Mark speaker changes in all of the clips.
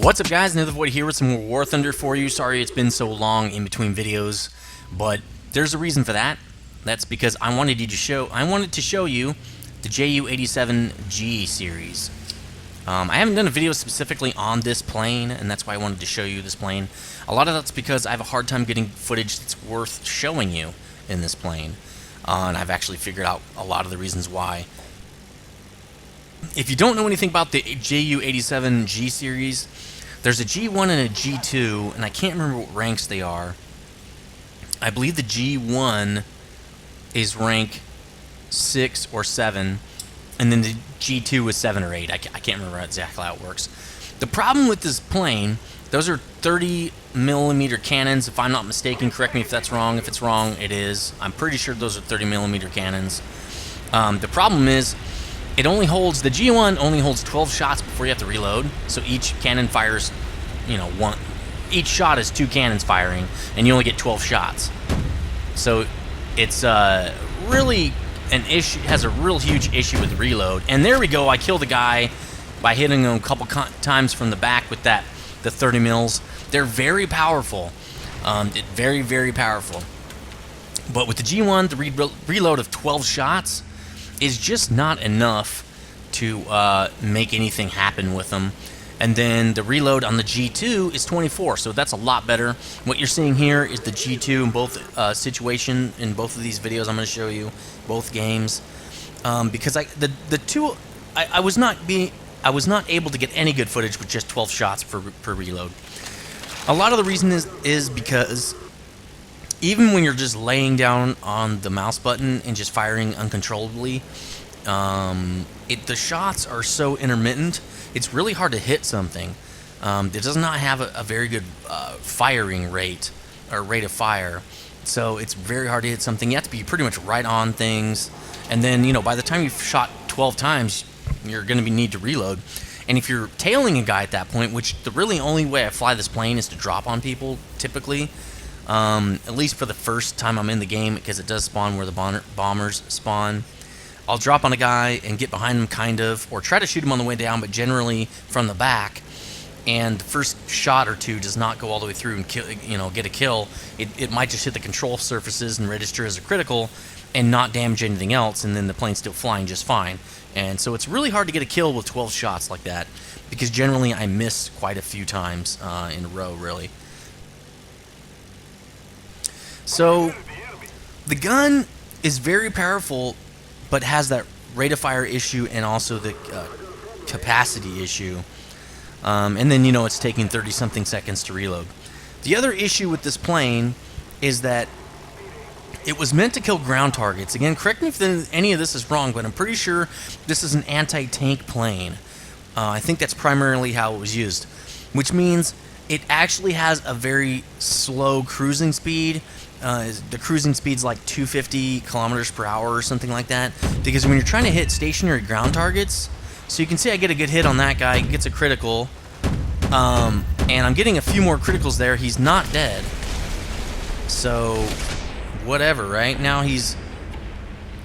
Speaker 1: What's up, guys? nethervvoid here with some more War Thunder for you. Sorry it's been so long in between videos, but there's a reason for that. That's because I wanted to show you the JU-87G series. I haven't done a video specifically on this plane, and that's why I wanted to show you this plane. A lot of that's because I have a hard time getting footage that's worth showing you in this plane, and I've actually figured out a lot of the reasons why. If you don't know anything about the JU-87G series, there's a G1 and a G2, and I can't remember what ranks they are. I believe the G1 is rank 6 or 7, and then the G2 is 7 or 8. I can't remember exactly how it works. The problem with this plane, those are 30mm cannons, if I'm not mistaken. Correct me if that's wrong. If it's wrong, it is. I'm pretty sure those are 30mm cannons. The problem is, it only holds, the G1 only holds 12 shots before you have to reload, so each cannon fires, each shot is 2 cannons firing, and you only get 12 shots. So it's really an issue, has a real huge issue with reload. And there we go, I killed the guy by hitting him a couple times from the back with the 30 mils. They're very powerful, very, very powerful. But with the G1, the reload of 12 shots is just not enough to make anything happen with them. And then the reload on the G2 is 24, so that's a lot better. What you're seeing here is the G2 in both situation in both of these videos. I'm going to show you both games because I was not able to get any good footage with just 12 shots per reload. A lot of the reason is because even when you're just laying down on the mouse button and just firing uncontrollably, the shots are so intermittent, it's really hard to hit something. It does not have a very good firing rate, or rate of fire, so it's very hard to hit something. You have to be pretty much right on things, and then, by the time you've shot 12 times, you're going to need to reload. And if you're tailing a guy at that point, which the really only way I fly this plane is to drop on people, typically, at least for the first time I'm in the game, because it does spawn where the bombers spawn. I'll drop on a guy and get behind him, kind of, or try to shoot him on the way down, but generally from the back. And the first shot or two does not go all the way through and kill, get a kill. It might just hit the control surfaces and register as a critical, and not damage anything else, and then the plane's still flying just fine. And so it's really hard to get a kill with 12 shots like that, because generally I miss quite a few times in a row, really. So the gun is very powerful, but has that rate of fire issue and also the capacity issue. And then, it's taking 30-something seconds to reload. The other issue with this plane is that it was meant to kill ground targets. Again, correct me if any of this is wrong, but I'm pretty sure this is an anti-tank plane. I think that's primarily how it was used, which means it actually has a very slow cruising speed. The cruising speed's like 250 kilometers per hour or something like that, because when you're trying to hit stationary ground targets, so you can see I get a good hit on that guy, he gets a critical, and I'm getting a few more criticals there. He's not dead, so whatever, right? Now he's,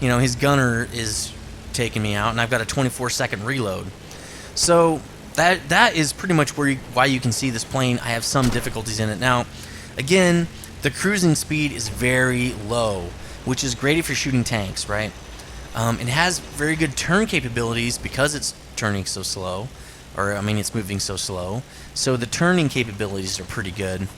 Speaker 1: his gunner is taking me out, and I've got a 24-second reload. So that is pretty much why you can see this plane. I have some difficulties in it. Now, again, the cruising speed is very low, which is great if you're shooting tanks, right? It has very good turn capabilities because it's turning so slow, it's moving so slow. So the turning capabilities are pretty good,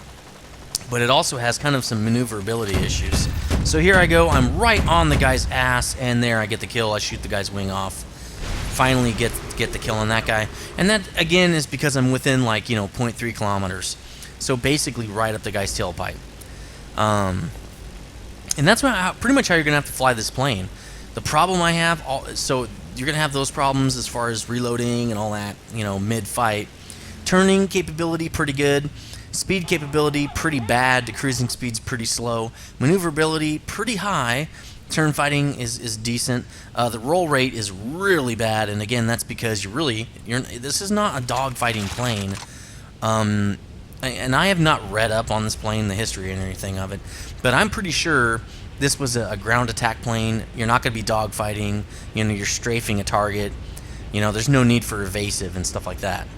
Speaker 1: but it also has kind of some maneuverability issues. So here I go, I'm right on the guy's ass, and there I get the kill. I shoot the guy's wing off. Finally get the kill on that guy, and that again is because I'm within 0.3 kilometers, so basically right up the guy's tailpipe. And that's pretty much how you're gonna have to fly this plane. The problem I have, so you're gonna have those problems as far as reloading and all that, mid-fight. Turning capability pretty good, speed capability pretty bad. The cruising speed's pretty slow. Maneuverability pretty high. Turn fighting is decent. The roll rate is really bad, and again, that's because this is not a dogfighting plane. And I have not read up on this plane, the history and anything of it, but I'm pretty sure this was a ground attack plane. You're not going to be dogfighting. You're strafing a target. There's no need for evasive and stuff like that.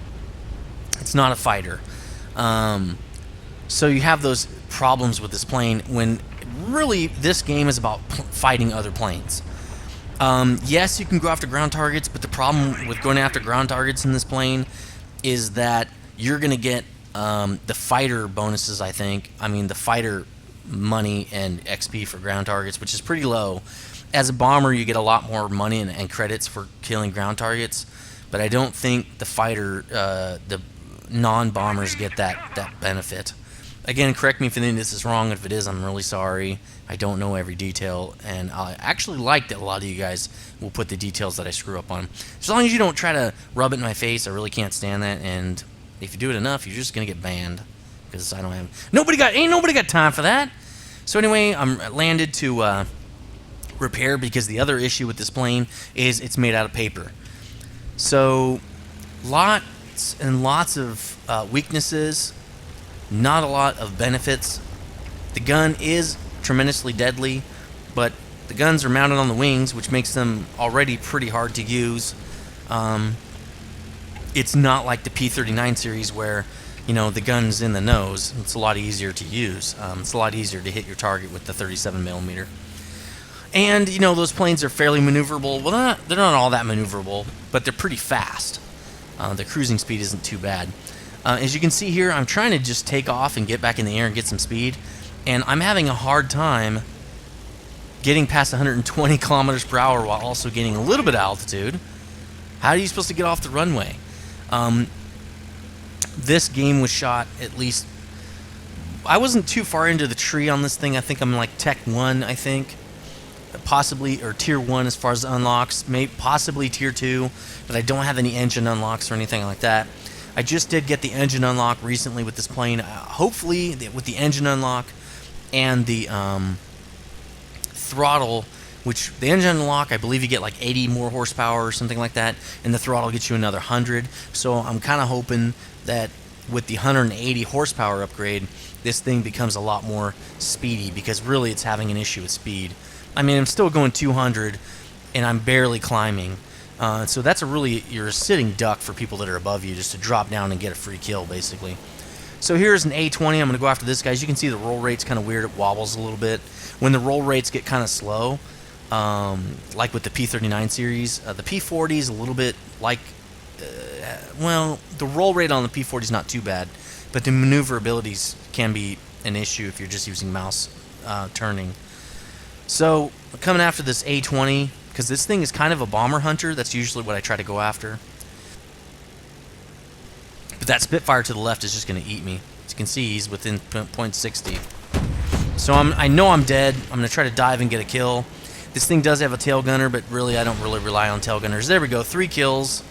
Speaker 1: It's not a fighter. So you have those problems with this plane when really this game is about fighting other planes. Yes, you can go after ground targets, but the problem with going after ground targets in this plane is that you're going to get the fighter bonuses, I think. I mean, the fighter money and XP for ground targets, which is pretty low. As a bomber, you get a lot more money and credits for killing ground targets, but I don't think the fighter, the non-bombers get that benefit. Again, correct me if any of this is wrong. If it is, I'm really sorry. I don't know every detail, and I actually like that a lot of you guys will put the details that I screw up on. As long as you don't try to rub it in my face, I really can't stand that, and if you do it enough, you're just gonna get banned, because I don't have... Ain't nobody got time for that! So anyway, I'm landed to repair, because the other issue with this plane is it's made out of paper. So, lots and lots of weaknesses, not a lot of benefits. The gun is tremendously deadly, but the guns are mounted on the wings, which makes them already pretty hard to use. It's not like the P-39 series where, you know, the gun's in the nose. It's a lot easier to use. It's a lot easier to hit your target with the 37mm. And, you know, those planes are fairly maneuverable. Well, they're not all that maneuverable, but they're pretty fast. The cruising speed isn't too bad. As you can see here, I'm trying to just take off and get back in the air and get some speed, and I'm having a hard time getting past 120 kilometers per hour while also gaining a little bit of altitude. How are you supposed to get off the runway? This game was shot at least... I wasn't too far into the tree on this thing. I think I'm like Tech 1, I think. Possibly, or Tier 1 as far as unlocks. Possibly Tier 2, but I don't have any engine unlocks or anything like that. I just did get the engine unlock recently with this plane. Hopefully, with the engine unlock and the throttle, which the engine unlock, I believe you get like 80 more horsepower or something like that, and the throttle gets you another 100. So I'm kind of hoping that with the 180 horsepower upgrade, this thing becomes a lot more speedy, because really it's having an issue with speed. I mean, I'm still going 200, and I'm barely climbing. So that's you're a sitting duck for people that are above you, just to drop down and get a free kill, basically. So here's an A20. I'm going to go after this guy. As you can see, the roll rate's kind of weird. It wobbles a little bit. When the roll rates get kind of slow, like with the P-39 series, the P-40 is a little bit like... well, the roll rate on the P-40 is not too bad, but the maneuverabilities can be an issue if you're just using mouse turning. So, coming after this A20, because this thing is kind of a bomber hunter. That's usually what I try to go after. But that Spitfire to the left is just going to eat me. As you can see, he's within .60. So I know I'm dead. I'm going to try to dive and get a kill. This thing does have a tail gunner, but really I don't really rely on tail gunners. There we go, 3 kills,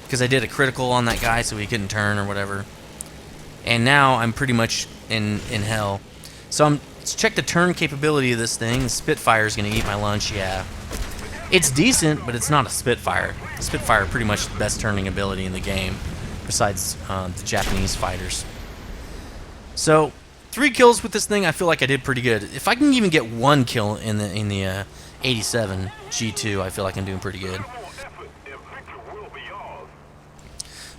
Speaker 1: because I did a critical on that guy so he couldn't turn or whatever. And now I'm pretty much in hell. So let's check the turn capability of this thing. The Spitfire is going to eat my lunch, yeah. It's decent, but it's not a Spitfire. The Spitfire pretty much the best turning ability in the game, besides the Japanese fighters. So, 3 kills with this thing, I feel like I did pretty good. If I can even get 1 kill in the 87 G2, I feel like I'm doing pretty good.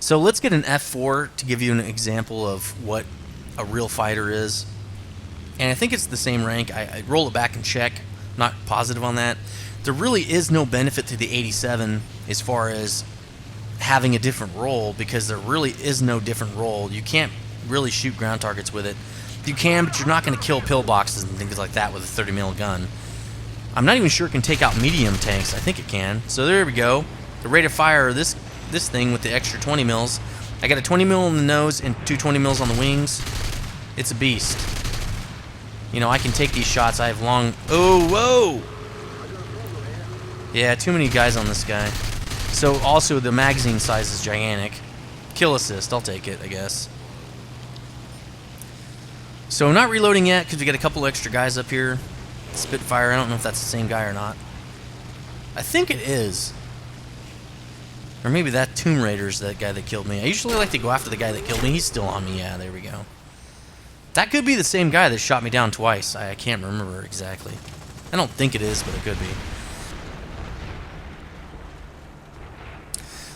Speaker 1: So let's get an F4 to give you an example of what a real fighter is. And I think it's the same rank. I roll it back and check. I'm not positive on that. There really is no benefit to the 87 as far as having a different roll, because there really is no different roll. You can't really shoot ground targets with it. You can, but you're not going to kill pillboxes and things like that with a 30mm gun. I'm not even sure it can take out medium tanks. I think it can. So there we go. The rate of fire of this thing with the extra 20 mils. I got a 20 mil in the nose and 2 20 mils on the wings. It's a beast. You know, I can take these shots. I have long... Oh, whoa! Yeah, too many guys on this guy. So also the magazine size is gigantic. Kill assist, I'll take it, I guess. So I'm not reloading yet because we got a couple extra guys up here. Spitfire, I don't know if that's the same guy or not. I think it is. Or maybe that Tomb Raider's that guy that killed me. I usually like to go after the guy that killed me. He's still on me. Yeah, there we go. That could be the same guy that shot me down twice. I can't remember exactly. I don't think it is, but it could be.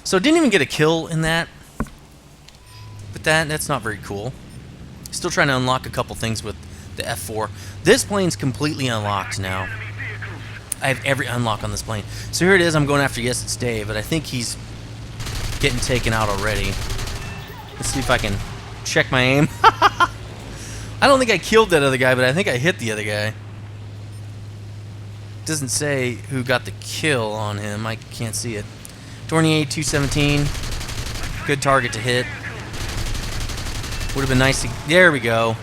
Speaker 1: So didn't even get a kill in that. But that. That's not very cool. Still trying to unlock a couple things with the F4. This plane's completely unlocked now. I have every unlock on this plane. So here it is. I'm going after Yes, It's Dave, but I think he's getting taken out already. Let's see if I can check my aim. I don't think I killed that other guy, but I think I hit the other guy. Doesn't say who got the kill on him. I can't see it. 28, 217. Good target to hit. Would have been nice to... There we go.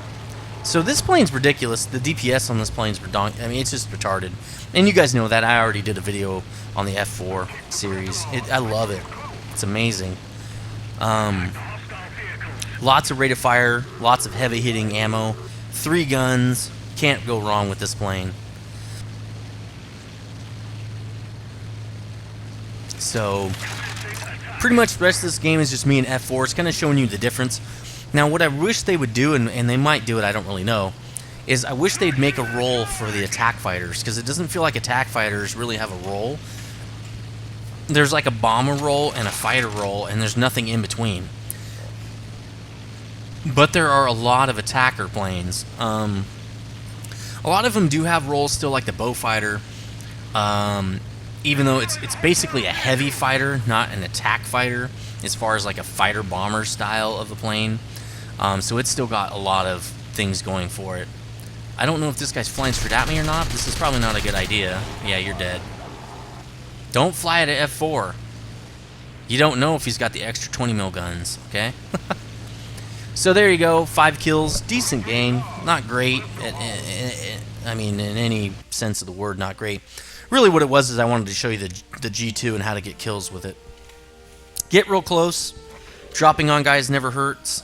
Speaker 1: So this plane's ridiculous. The DPS on this plane's redonk. I mean, it's just retarded. And you guys know that. I already did a video on the F4 series. I love it. It's amazing. Lots of rate of fire. Lots of heavy hitting ammo. 3 guns. Can't go wrong with this plane. So, pretty much the rest of this game is just me and F4. It's kind of showing you the difference. Now, what I wish they would do, and they might do it, I don't really know, is I wish they'd make a role for the attack fighters, because it doesn't feel like attack fighters really have a role. There's like a bomber role and a fighter role, and there's nothing in between. But there are a lot of attacker planes. A lot of them do have roles still, like the bow fighter. Even though it's basically a heavy fighter, not an attack fighter, as far as like a fighter-bomber style of the plane. So it's still got a lot of things going for it. I don't know if this guy's flying straight at me or not. This is probably not a good idea. Yeah, you're dead. Don't fly at F4. You don't know if he's got the extra 20 mil guns, okay? So there you go, 5 kills, decent game, not great. I mean, in any sense of the word, not great. Really what it was is I wanted to show you the G2 and how to get kills with it. Get real close. Dropping on guys never hurts.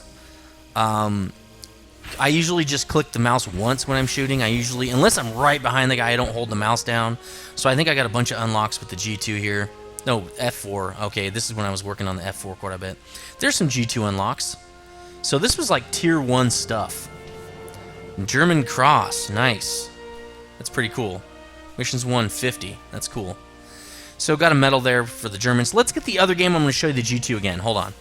Speaker 1: I usually just click the mouse once when I'm shooting. Unless I'm right behind the guy, I don't hold the mouse down. So I think I got a bunch of unlocks with the G2 here. No, F4. Okay, this is when I was working on the F4 quite a bit. There's some G2 unlocks. So this was like tier 1 stuff. German Cross. Nice. That's pretty cool. Missions 150. That's cool. So got a medal there for the Germans. Let's get the other game. I'm going to show you the G2 again. Hold on.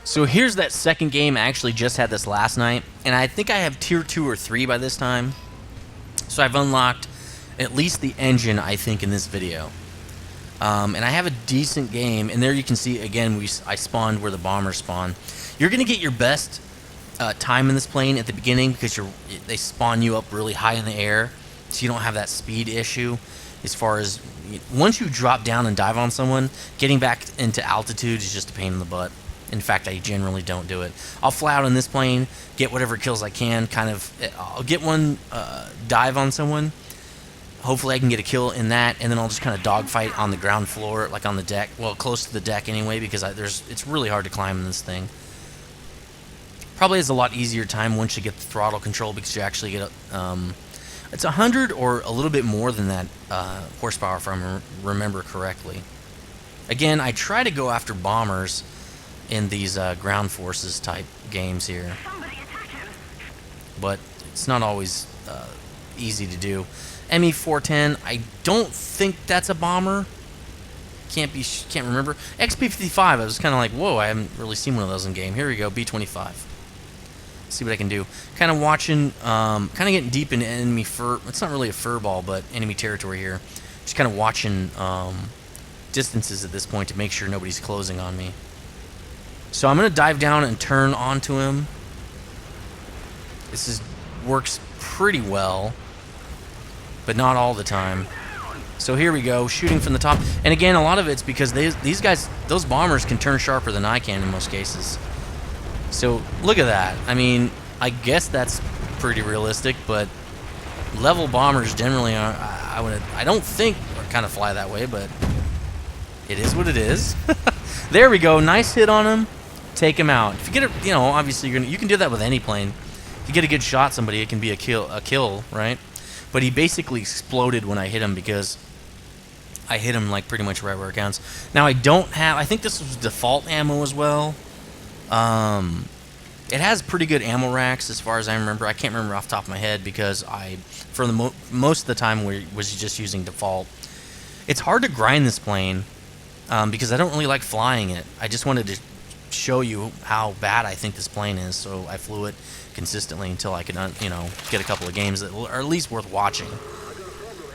Speaker 1: So here's that second game. I actually just had this last night. And I think I have tier 2 or 3 by this time. So I've unlocked at least the engine, I think, in this video. And I have a decent game. And there you can see, again, I spawned where the bombers spawn. You're going to get your best time in this plane at the beginning because they spawn you up really high in the air. So you don't have that speed issue. As far as once you drop down and dive on someone, getting back into altitude is just a pain in the butt. In fact, I generally don't do it. I'll fly out on this plane, get whatever kills I can, I'll get one dive on someone. Hopefully I can get a kill in that, and then I'll just kind of dogfight on the ground floor, like on the deck. Well, close to the deck anyway, because it's really hard to climb in this thing. Probably has a lot easier time once you get the throttle control because you actually get it's 100 or a little bit more than that horsepower, if I remember correctly. Again, I try to go after bombers in these ground forces type games here, but it's not always easy to do. ME-410, I don't think that's a bomber. Can't remember. XP-55, I was kind of like, whoa, I haven't really seen one of those in game. Here we go, B-25. See what I can do. Kind of watching, kind of getting deep into enemy fur. It's not really a fur ball, but enemy territory here. Just kind of watching distances at this point to make sure nobody's closing on me. So I'm going to dive down and turn onto him. This works pretty well, but not all the time. So here we go, shooting from the top. And again, a lot of it's because these guys, those bombers can turn sharper than I can in most cases. So look at that. I mean, I guess that's pretty realistic, but level bombers generally are, I don't think kind of fly that way, but it is what it is. There we go, nice hit on him. Take him out. If you get it, obviously you can do that with any plane. If you get a good shot at somebody, it can be a kill, right? But he basically exploded when I hit him because I hit him like pretty much right where it counts. Now I think this was default ammo as well. It has pretty good ammo racks as far as I remember. I can't remember off the top of my head because for the most of the time, was just using default. It's hard to grind this plane because I don't really like flying it. I just wanted to show you how bad I think this plane is. So I flew it consistently until I could, you know, get a couple of games that are at least worth watching.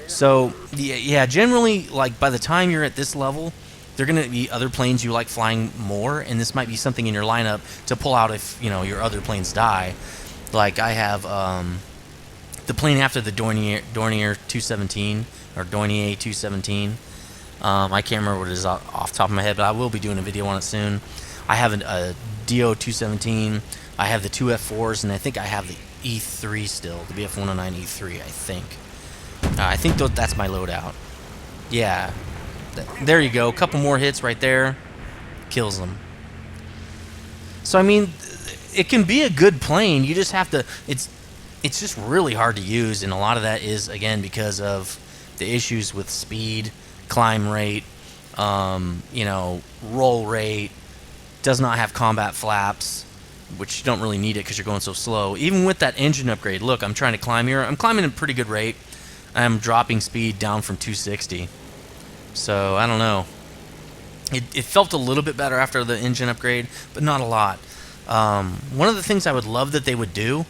Speaker 1: So yeah, generally, like by the time you're at this level, there are going to be other planes you like flying more, and this might be something in your lineup to pull out if, you know, your other planes die. Like I have the plane after the Dornier 217 or Dornier 217. I can't remember what it is off the top of my head, but I will be doing a video on it soon. I have a DO 217. I have the two F4s, and I think I have the E3 still, the BF109 E3. I think that's my loadout. Yeah, there you go. A couple more hits right there, kills them. So I mean, it can be a good plane. You just have to. It's just really hard to use, and a lot of that is again because of the issues with speed, climb rate, you know, roll rate. Does not have combat flaps, which you don't really need it because you're going so slow. Even with that engine upgrade, look, I'm trying to climb here. I'm climbing at a pretty good rate. I'm dropping speed down from 260. So, I don't know. It felt a little bit better after the engine upgrade, but not a lot. One of the things I would love that they would do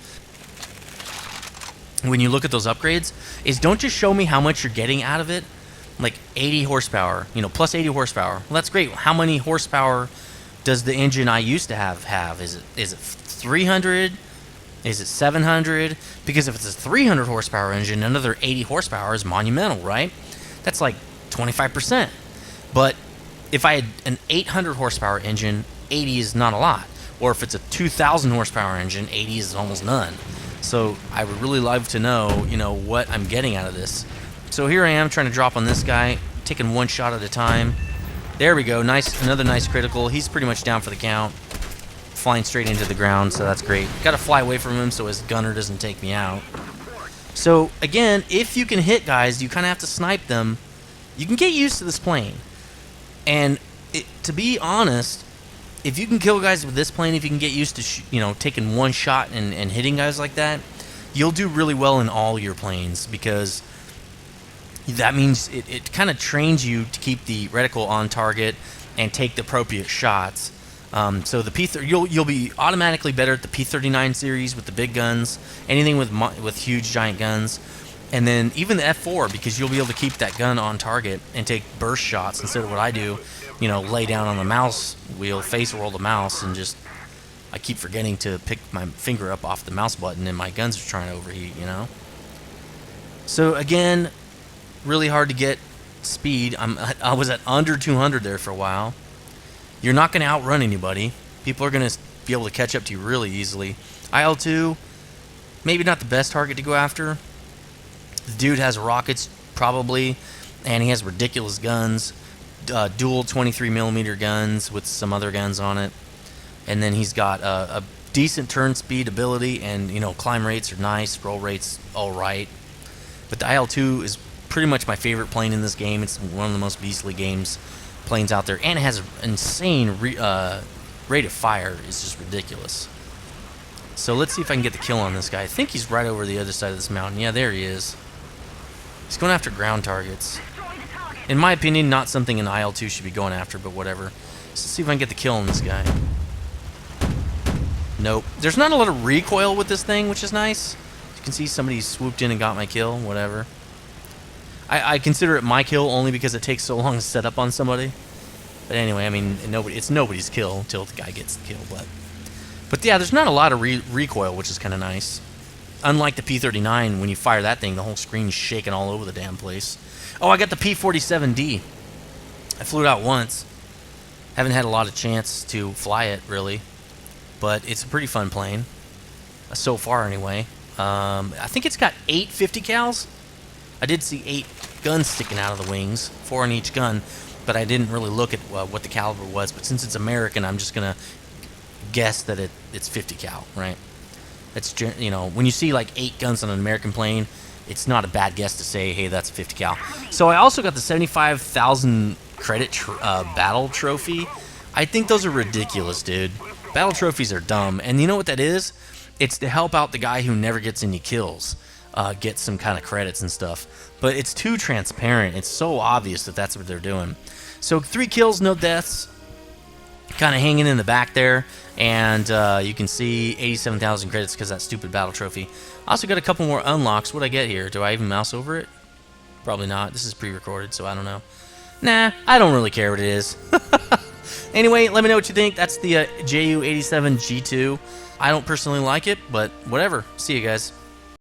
Speaker 1: when you look at those upgrades is don't just show me how much you're getting out of it. Like 80 horsepower, you know, plus 80 horsepower. Well, that's great. How many horsepower does the engine I used to have? Is it 300? Is it 700? Because if it's a 300 horsepower engine, another 80 horsepower is monumental, right? That's like 25%. But if I had an 800 horsepower engine, 80 is not a lot. Or if it's a 2,000 horsepower engine, 80 is almost none. So I would really love to know, you know, what I'm getting out of this. So here I am trying to drop on this guy, taking one shot at a time. There we go. Nice, another nice critical. He's pretty much down for the count. Flying straight into the ground, so that's great. Got to fly away from him so his gunner doesn't take me out. So again, if you can hit guys, you kind of have to snipe them. You can get used to this plane. And to be honest, if you can kill guys with this plane, if you can get used to you know, taking one shot and hitting guys like that, you'll do really well in all your planes, because that means it kind of trains you to keep the reticle on target and take the appropriate shots. So the you'll be automatically better at the P39 series with the big guns, anything with huge giant guns, and then even the F4, because you'll be able to keep that gun on target and take burst shots instead of what I do, you know, lay down on the mouse wheel, face roll the mouse, and just I keep forgetting to pick my finger up off the mouse button, and my guns are trying to overheat, you know. So again, really hard to get speed. I was at under 200 there for a while. You're not going to outrun anybody. People are going to be able to catch up to you really easily. IL-2, maybe not the best target to go after. The dude has rockets, probably, and he has ridiculous guns. Dual 23mm guns with some other guns on it. And then he's got a decent turn speed ability, and, you know, climb rates are nice, roll rates all right. But the IL-2 is pretty much my favorite plane in this game. It's one of the most beastly planes out there, and it has an insane rate of fire. It's just ridiculous. So let's see if I can get the kill on this guy. I think he's right over the other side of this mountain. Yeah, there he is. He's going after ground targets. In my opinion, not something an IL-2 should be going after, but whatever. Let's see if I can get the kill on this guy. Nope. There's not a lot of recoil with this thing, which is nice. You can see somebody swooped in and got my kill, whatever. I consider it my kill only because it takes so long to set up on somebody. But anyway, I mean, it's nobody's kill until the guy gets the kill. But yeah, there's not a lot of recoil, which is kind of nice. Unlike the P39, when you fire that thing, the whole screen's shaking all over the damn place. Oh, I got the P47D. I flew it out once. Haven't had a lot of chance to fly it, really. But it's a pretty fun plane. So far, anyway. I think it's got 8 50 cals. I did see 8 guns sticking out of the wings, 4 on each gun, but I didn't really look at what the caliber was. But since it's American, I'm just gonna guess that it's 50 cal, right? That's, you know, when you see like 8 guns on an American plane, it's not a bad guess to say, hey, that's a 50 cal. So I also got the 75,000 credit battle trophy. I think those are ridiculous, dude. Battle trophies are dumb, and you know what that is? It's to help out the guy who never gets any kills. Get some kind of credits and stuff, but it's too transparent. It's so obvious that that's what they're doing. So 3 kills, no deaths. kind of hanging in the back there. And you can see 87,000 credits because that stupid battle trophy. I also got a couple more unlocks. What I get here? Do I even mouse over it? Probably not. This is pre-recorded, so I don't know. Nah, I don't really care what it is. Anyway, let me know what you think. That's the JU87 G2. I don't personally like it, but whatever. See you guys.